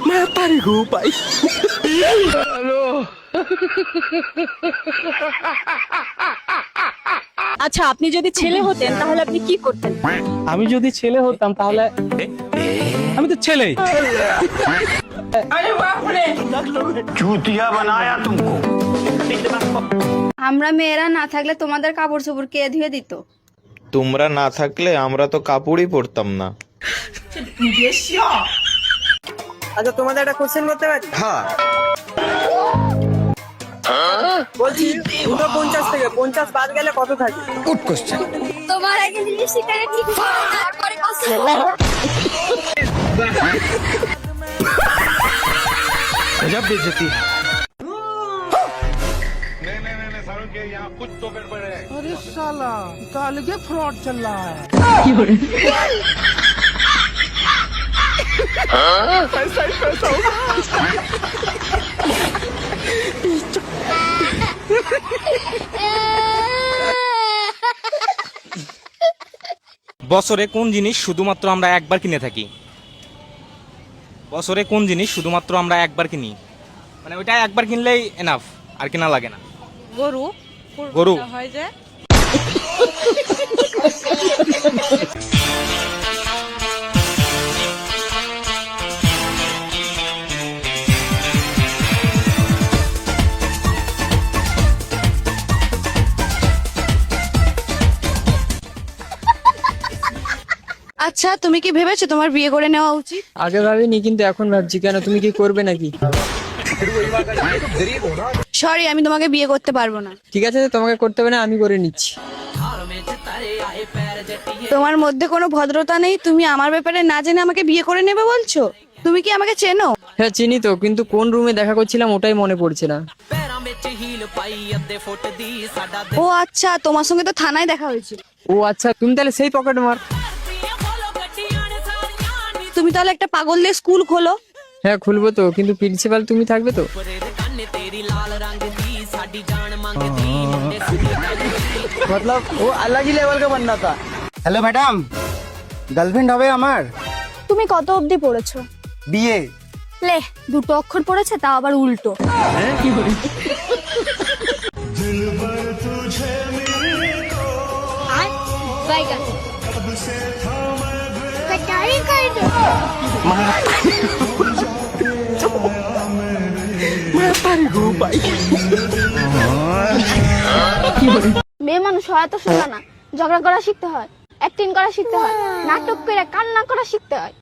মাতারি গো পাই। আচ্ছা, আপনি যদি ছেলে হতেন তাহলে আপনি কি করতেন? আমি যদি ছেলে হতাম তাহলে আমি তো ছেলেই। চুতিয়া বানায়া তুমকো। আমরা মেয়েরা না থাকলে তোমাদের কাপড় চোপড় কে ধুয়ে দিত? তোমরা না থাকলে আমরা তো কাপড়ই পরতাম না। আচ্ছা, তোমাদের একটা কোশ্চেন করতে পারি? হ্যাঁ। বলছি 50 থেকে 50 বাদ গেলে কত থাকে? Good question. তোমার আগে জিনিস শিখারে ঠিক তারপরে কথা। গজব বেইজ্জতি। বছরে কোন জিনিস শুধুমাত্র আমরা একবার কিনে থাকি? বছরে কোন জিনিস শুধুমাত্র আমরা একবার কিনি, মানে ওইটা একবার কিনলেই এনাফ, আর কিনা লাগে না? গরু। গরু হয় যে আচ্ছা, তুমি কি ভেবেছো তোমার বিয়ে করে নেওয়া উচিত? আগে ভাবিনি, কিন্তু এখন ভাবছি। কেন, তুমি কি করবে নাকি? সরি, আমি তোমাকে বিয়ে করতে পারবো না। ঠিক আছে, তোমাকে করতে হবে না, আমি করে নিচ্ছি। তোমার মধ্যে কোনো ভদ্রতা নেই, তুমি আমার ব্যাপারে না জেনে আমাকে বিয়ে করে নেবে বলছো? তুমি কি আমাকে চেনো? হ্যাঁ, চিনি তো, কিন্তু কোন রুমে দেখা করছিলাম ওটাই মনে পড়ছে না। ও আচ্ছা, তোমার সঙ্গে তো থানায় দেখা হয়েছিল। ও আচ্ছা, তুমি তাহলে সেই পকেট মার। তুমি তাহলে একটা পাগল দিয়ে স্কুল খোলো। হ্যাঁ, খুলবো তো, কিন্তু প্রিন্সিপাল তুমি থাকবে তো? मतलब वो अलग ही लेवल का बनना था। हेलो मैडम, গার্লফ্রেন্ড হবে আমার? তুমি কত অবধি পড়েছো? বিয়ে। লে, দুটো অক্ষর পড়েছে, তাও আবার উল্টো। মেয়ে মানুষ হয় তো শোনা না, ঝগড়া করা শিখতে হয়, অ্যাক্টিং করা শিখতে হয়, নাটক করে কান্না করা শিখতে হয়।